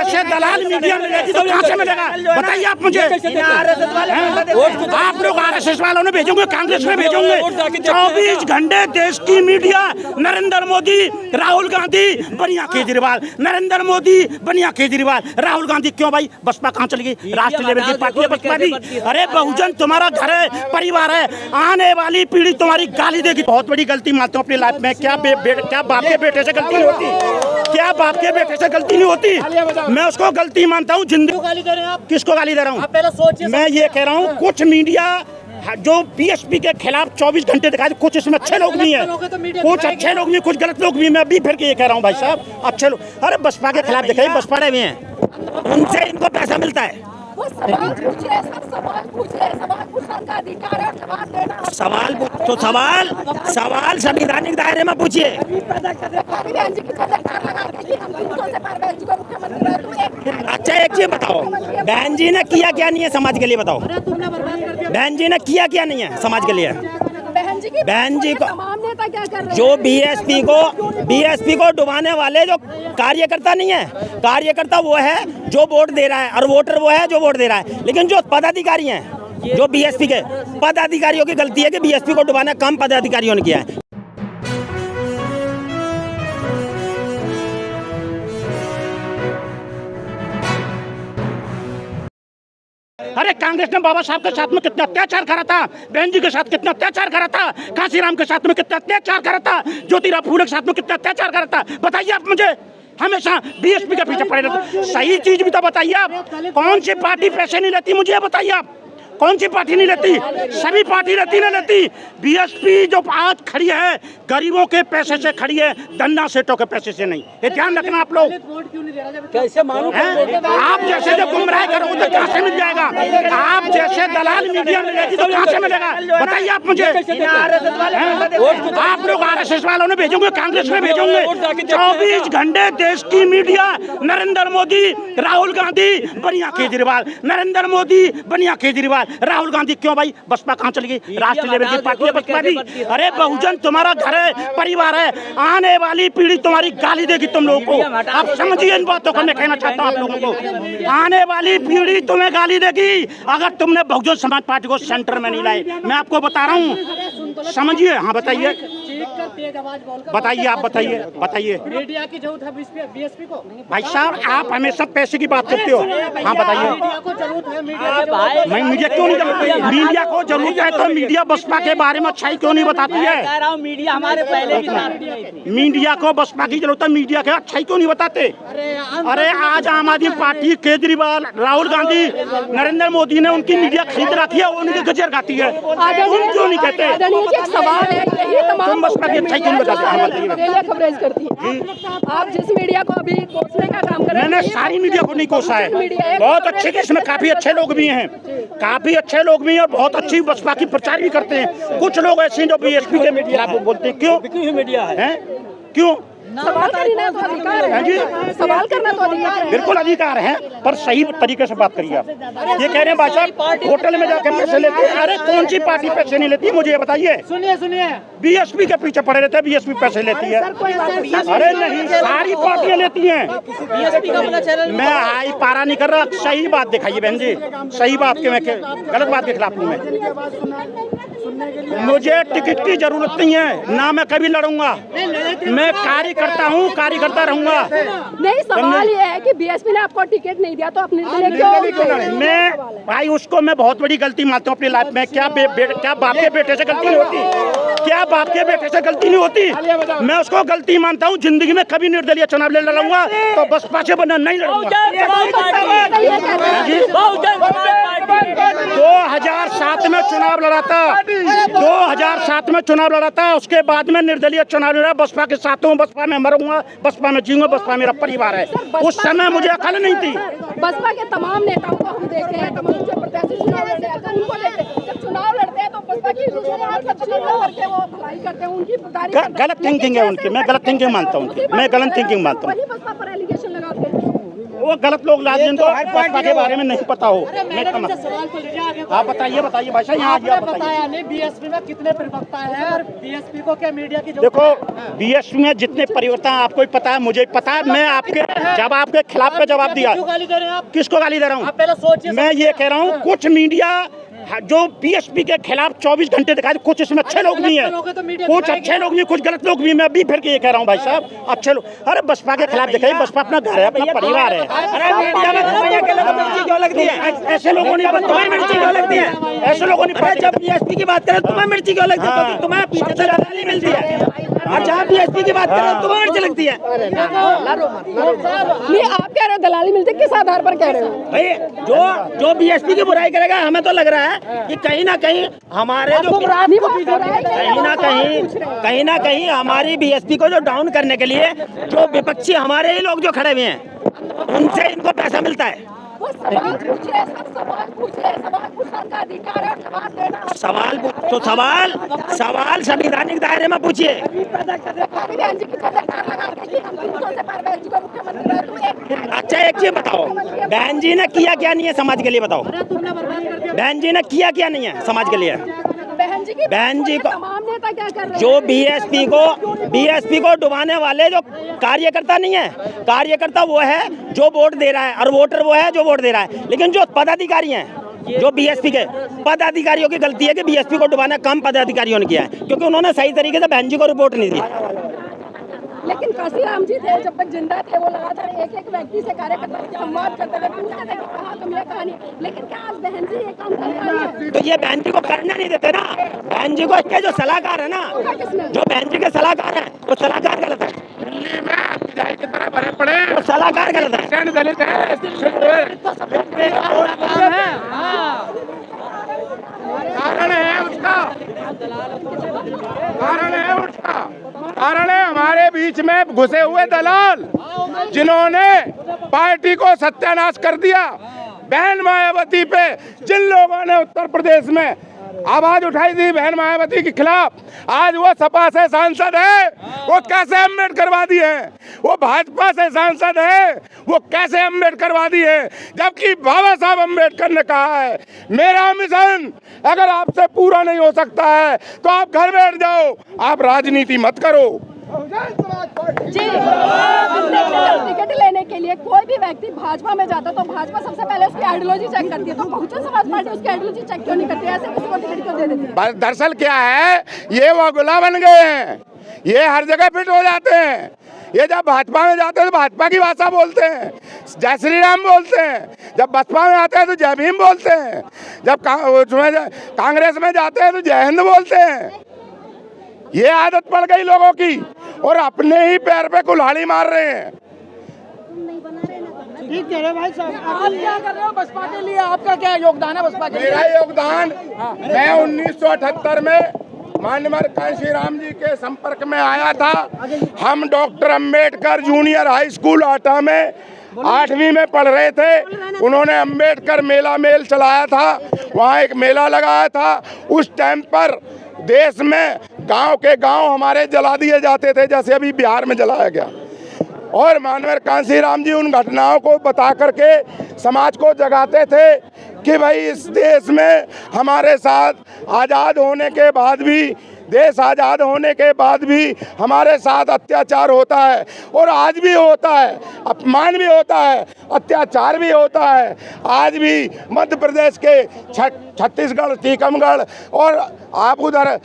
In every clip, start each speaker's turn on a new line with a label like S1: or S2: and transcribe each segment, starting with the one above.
S1: जैसे दलाल मीडिया में रहती तो कहाँ से मिलेगा? बताइए आप मुझे। आप लोग आरएसएस वालों ने भेजोगे, कांग्रेस में भेजोगे। 24 घंटे देश की मीडिया, नरेंद्र मोदी, राहुल गांधी, बढ़िया केजरीवाल, नरेंद्र मोदी, बढ़िया केजरीवाल, राहुल गांधी। क्यों भाई? बसपा कहाँ चली गई? राष्ट्रीय लेवल की पार्टी है बसपा भी। अरे बहुजन तुम्हारा घर है, परिवार है, आने वाली पीढ़ी तुम्हारी गाली देगी। बहुत बड़ी गलती मानता हूँ अपनी लाइफ में। क्या बाप के बेटे से गलती नहीं होती? क्या बाप के बेटे से गलती नहीं होती? मैं उसको गलती मानता हूँ। जिंदगी किसको गाली दे रहा हूँ? मैं ये कह रहा हूँ कुछ मीडिया जो बीएसपी के खिलाफ 24 घंटे दिखाई, कुछ इसमें अच्छे लोग भी हैं, कुछ अच्छे लोग भी, कुछ गलत लोग भी। मैं भी फिर के ये कह रहा हूँ भाई साहब, अच्छे लोग। अरे बसपा के खिलाफ दिखाई, बसपा भी हैं, उनसे इनको पैसा मिलता है। सवाल संवैधानिक दायरे में पूछिए। अच्छा एक चीज बताओ, बहन जी ने किया क्या नहीं है समाज के लिए? बताओ बहन जी ने किया क्या नहीं है समाज के लिए? बहन जी को जो बीएसपी को डुबाने वाले जो कार्यकर्ता नहीं है, कार्यकर्ता वो है जो वोट दे रहा है, और वोटर वो है जो वोट दे रहा है। लेकिन जो पदाधिकारी हैं, जो बीएसपी के पदाधिकारियों की गलती है कि बीएसपी को डुबाना कम पदाधिकारियों ने किया है। अरे कांग्रेस ने बाबा साहब के साथ में कितना अत्याचार करा था, बहन जी के साथ कितना अत्याचार करा था, कांशीराम के साथ में कितना अत्याचार करा था, ज्योतिराव फूले के साथ में कितना अत्याचार करा था। बताइए आप मुझे। हमेशा बीएसपी के पीछे पड़े रहते। सही चीज भी तो बताइए आप। कौन सी पार्टी पैसे नहीं लेती? मुझे बताइए आप, कौन सी पार्टी नहीं लेती? सभी पार्टी लेती ना लेती। बीएसपी जो आज खड़ी है, गरीबों के पैसे से खड़ी है, धन्ना सेठों के पैसे से नहीं। ये ध्यान रखना आप लोग। कैसे मालूम? आप जैसे जो गुमराह करोगे तो कहाँ से मिल जाएगा? आप जैसे दलाल मीडिया में रहती तो कहाँ से मिलेगा? बताइए आप मुझे। आप लोग आरएसएस वालों ने भेजोगे, कांग्रेस में भेजोगे। 24 घंटे देश की मीडिया, नरेंद्र मोदी, राहुल गांधी, बढ़िया केजरीवाल, नरेंद्र मोदी, बढ़िया केजरीवाल, राहुल गांधी। क्यों भाई? बसपा कहाँ चली गई? राष्ट्रीय लेवल की पार्टी है बसपा भी। अरे बहुजन तुम्हारा घर है, परिवार है, आने वाली पीढ़ी तुम्हारी गाली देगी तुम लोगों को। आप समझिए इन बातों को। मैं कहना चाहता हूँ आप लोगों को, आने वाली पीढ़ी तुम्हें गाली देगी अगर तुमने बहुजन समाज पार्टी को सेंटर में नहीं लाए। मैं आपको बता रहा हूँ, समझिए। हाँ बताइए, बताइए आप, बताइए।
S2: मीडिया की जरूरत है बीएसपी को?
S1: भाई साहब आप हमेशा पैसे की बात करते हो। हाँ बताइए। मीडिया क्यों नहीं जरूरत है? मीडिया को जरूरत है तो मीडिया बसपा के बारे में अच्छाई क्यों नहीं बताती है?
S2: मीडिया हमारे पहले
S1: मीडिया को बसपा की जरूरत है, मीडिया के अच्छाई क्यों नहीं बताते? अरे आज आम आदमी पार्टी, केजरीवाल, राहुल गांधी, नरेंद्र मोदी ने उनकी मीडिया खरीद रखी है, उनकी गजर गाती है। तुम क्यों नहीं कहते? तुम बसपा की अच्छाई क्यों नहीं बताते?
S3: कवरेज करती है। आप जिस मीडिया को अभी कोसने का काम कर रहे हैं,
S1: मैंने सारी मीडिया को नहीं कोसा है। बहुत अच्छे, इसमें काफी अच्छे लोग भी हैं, काफी अच्छे लोग भी हैं, और बहुत अच्छी बसपा की प्रचार भी करते हैं। कुछ लोग ऐसे जो बीएसपी के मीडिया बोलते हैं। क्यों मीडिया है? क्यों?
S3: सवाल करना तो अधिकार है जी, सवाल करना तो अधिकार है,
S1: बिल्कुल अधिकार है, पर सही तरीके से बात करिए आप। ये कह रहे हैं भाई साहब होटल में जाकर पैसे लेते हैं। अरे कौन सी पार्टी पैसे नहीं लेती? मुझे ये बताइए।
S2: सुनिए,
S1: बीएसपी के पीछे पड़े रहते हैं, बीएसपी पैसे लेती है। अरे नहीं, सारी पार्टियां लेती हैं। मैं हाई पारा नहीं कर रहा, सही बात दिखाइए बहन जी, सही बात के। मैं गलत बात के खिलाफ हूँ। मैं मुझे टिकट की जरूरत नहीं है, ना मैं कभी लड़ूंगा। मैं कार्य करता हूँ, कार्य करता रहूंगा।
S3: नहीं, सवाल ये है कि बीएसपी ने आपको टिकट नहीं दिया तो अपने क्यों?
S1: मैं भाई उसको मैं बहुत बड़ी गलती मानता हूँ अपनी लाइफ में। क्या बाप के बेटे से गलती नहीं होती? क्या बाप के बेटे से गलती नहीं होती? मैं उसको गलती मानता हूँ। जिंदगी में कभी निर्दलीय चुनाव लड़ूंगा तो बसपा से बनना नहीं लड़ूंगा। 2007 में चुनाव लड़ा था, 2007 में चुनाव लड़ा था। उसके बाद में निर्दलीय चुनाव लड़ा। बसपा के साथ हूँ, बसपा में मरूंगा, बसपा में जीऊंगा, बसपा मेरा परिवार है। उस समय मुझे अकल नहीं थी।
S3: बसपा के तमाम नेताओं को हम देखे हैं, तमाम जो प्रत्याशी चुनाव लड़ते हैं, उनको लेते हैं। जब चुनाव लड़ते हैं तो बसपा की करके वो भलाई करते हैं, उनकी
S1: गलत थिंकिंग है उनकी। मैं गलत थिंकिंग मानता हूँ, मैं गलत थिंकिंग मानता हूँ।
S3: बसपा पर एलिगेशन लगाते हैं।
S1: वो गलत लोग ला जिनको बसपा के बारे में नहीं पता हो। आप बताइए भाई साहब, यहाँ आइए, आप बताइए।
S2: बताया नहीं बीएसपी में कितने प्रवक्ता है और बीएसपी को क्या मीडिया की
S1: देखो बीएसपी में जितने परिवर्तन आपको ही पता है, मुझे ही पता है। मैं आपके खिलाफ का जवाब दिया।
S2: क्यों गाली दे रहे हैं आप?
S1: किसको गाली दे रहा हूँ?
S2: आप पहले सोचिए।
S1: मैं ये कह रहा हूँ कुछ मीडिया जो बीएसपी के खिलाफ 24 घंटे दिखाए, कुछ इसमें अच्छे लोग नहीं है, कुछ अच्छे लोग नहीं, कुछ गलत लोग भी। मैं अभी फिर ये कह रहा हूँ भाई साहब, अच्छे लोग। अरे बसपा के खिलाफ दिखाइए, बसपा अपना घर है, अपना परिवार है। अरे मीडिया में मिर्ची क्यों लगती है? ऐसे लोगों ने तुम्हें मिर्ची क्यों लगती है? ऐसे लोगों ने जब बीएसपी की बात करें तुम्हें मिर्ची क्यों लगती है? क्योंकि तुम्हें पीछे से दलाली मिलती है। और जहाँ बीएसपी की बात करें तुम्हें मिर्ची लगती है।
S3: नहीं, आप कह रहे हो दलाली मिलती है, किस आधार पर कह रहे हो?
S1: भाई जो बीएसपी की बुराई करेगा, हमें तो लग रहा है कि कहीं ना कहीं हमारे जो कहीं ना कहीं हमारी बीएसपी को जो डाउन करने के लिए जो विपक्षी हमारे ही लोग जो खड़े हुए हैं, उनसे इनको पैसा मिलता है।
S3: वो सवाल पूछे, सब सवाल पूछे, सवाल पूछने का अधिकार है, जवाब देना। सवाल संवैधानिक दायरे में पूछिए। अच्छा एक चीज बताओ, बहन जी ने किया क्या नहीं है समाज के लिए? बताओ बहन जी ने किया क्या नहीं है समाज के लिए? बहन जी को तमाम नेता क्या कर रहे हैं?
S1: जो बीएसपी को डुबाने वाले जो कार्यकर्ता नहीं है, कार्यकर्ता वो है जो वोट दे रहा है, और वोटर वो है जो वोट दे रहा है। लेकिन जो पदाधिकारी हैं, जो बीएसपी के पदाधिकारियों की गलती है कि बीएसपी को डुबाना कम पदाधिकारियों ने किया है, क्योंकि उन्होंने सही तरीके से बहन जी को रिपोर्ट नहीं दी।
S3: लेकिन काशीराम जी थे, जब तक जिंदा थे, वो लगातार एक एक व्यक्ति से कार्यकर्ता से संवाद करते थे, पूछते थे कहाँ तुम ये कहानी। लेकिन क्या आज बहन जी ये काम कर रही है?
S1: तो ये बहन जी को करने नहीं देते ना। बहन जी को इसके जो सलाहकार है ना, जो बहन जी के सलाहकार है, वो सलाहकार गलत है, वो सलाहकार गलत है।
S4: कारण है हमारे बीच में घुसे हुए दलाल, जिन्होंने पार्टी को सत्यानाश कर दिया। बहन मायावती पे जिन लोगों ने उत्तर प्रदेश में आवाज उठाई थी बहन मायावती के खिलाफ, आज वो सपा से सांसद है, वो कैसे अम्बेडकरवादी है? वो भाजपा से सांसद है, वो कैसे अम्बेडकरवादी है? जबकि बाबा साहब अम्बेडकर ने कहा है, मेरा मिशन अगर आपसे पूरा नहीं हो सकता है तो आप घर बैठ जाओ, आप राजनीति मत करो।
S3: जी, टिकट लेने के लिए कोई भी व्यक्ति भाजपा में जाता तो भाजपा सबसे पहले उसकी आइडियोलॉजी चेक करती है, तो बहुजन समाज पार्टी उसकी आइडियोलॉजी चेक क्यों नहीं करती? ऐसे किसी को टिकट क्यों दे देती है?
S4: दरअसल क्या है, ये वो गुला बन गए हैं, ये हर जगह फिट हो जाते हैं। ये जब भाजपा में जाते हैं तो भाजपा की भाषा बोलते हैं, जय श्री राम बोलते हैं। जब बसपा में आते हैं तो जय भीम बोलते हैं। जब कांग्रेस में जाते हैं तो जय हिंद बोलते हैं। ये आदत पड़ गई लोगों की, और अपने ही पैर पे कुल्हाड़ी मार रहे हैं।
S2: ठीक कह रहे भाई साहब। आप क्या कर रहे हो बसपा के लिए? आपका क्या योगदान है बसपा के लिए?
S4: मेरा योगदान, मैं 1978 में माननीय कांशीराम जी के संपर्क में आया था। हम doctor Ambedkar junior high school आटा में 8वीं में पढ़ रहे थे। उन्होंने अंबेडकर मेला मेल चलाया था, वहाँ एक मेला लगाया था। उस टाइम पर देश में गांव के गांव हमारे जला दिए जाते थे, जैसे अभी बिहार में जलाया गया। और माननीय कांशीराम जी उन घटनाओं को बता करके समाज को जगाते थे कि भाई इस देश में हमारे साथ आज़ाद होने के बाद भी, देश आज़ाद होने के बाद भी हमारे साथ अत्याचार होता है, और आज भी होता है, अपमान भी होता है, अत्याचार भी होता है। आज भी मध्य प्रदेश के छत्तीसगढ़, टीकमगढ़, और आप उधर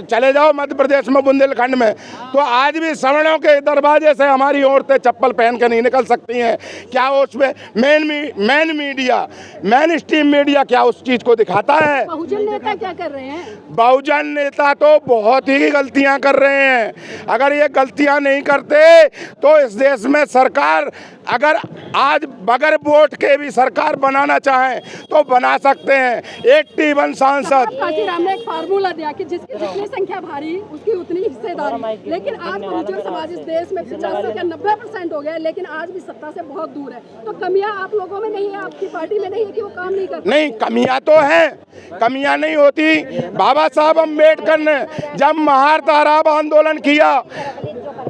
S4: चले जाओ मध्य प्रदेश में बुंदेलखंड में, तो आज भी सवर्णों के दरवाजे से हमारी औरतें चप्पल पहन कर नहीं निकल सकती हैं। क्या उसमें मेन स्ट्रीम मीडिया क्या उस चीज़ को दिखाता है?
S3: बहुजन नेता क्या कर रहे हैं?
S4: बहुजन नेता तो बहुत ही गलतियां कर रहे हैं। अगर ये गलतियां नहीं करते तो इस देश में सरकार, अगर आज बगैर वोट के भी सरकार बनाना चाहें तो बना सकते हैं। 81 सांसद।
S3: काशीराम ने एक फार्मूला दिया कि जिसकी जितनी संख्या भारी उसकी उतनी हिस्सेदारी, लेकिन आज बहुजन समाज इस देश में 50 से 90% हो गया, लेकिन आज भी सत्ता से बहुत दूर है। तो कमियां आप लोगों में नहीं है, आपकी पार्टी में नहीं है कि वो काम नहीं करते?
S4: नहीं, कमियां तो हैं, कमियां नहीं होती। बाबा साहब अम्बेडकर ने जब महार ताराब आंदोलन किया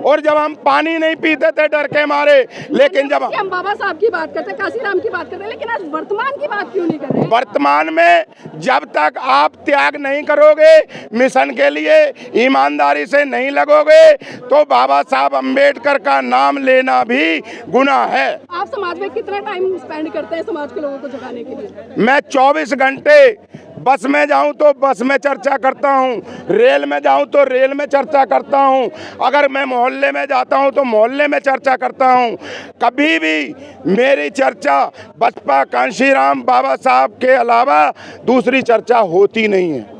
S4: और जब हम पानी नहीं पीते थे डर के मारे, लेकिन जब
S3: हम बाबा साहब की बात करते हैं, काशीराम की बात करते हैं, लेकिन आज वर्तमान की बात क्यों नहीं कर रहे?
S4: वर्तमान में जब तक आप त्याग नहीं करोगे, मिशन के लिए ईमानदारी से नहीं लगोगे, तो बाबा साहब अम्बेडकर का नाम लेना भी गुनाह है।
S3: आप समाज में कितना टाइम स्पेंड करते हैं समाज के लोगों को जगाने के लिए?
S4: मैं 24 घंटे बस में जाऊं तो बस में चर्चा करता हूं, रेल में जाऊं तो रेल में चर्चा करता हूं, अगर मैं मोहल्ले में जाता हूं तो मोहल्ले में चर्चा करता हूं। कभी भी मेरी चर्चा बसपा, कांशीराम, बाबा साहब के अलावा दूसरी चर्चा होती नहीं है।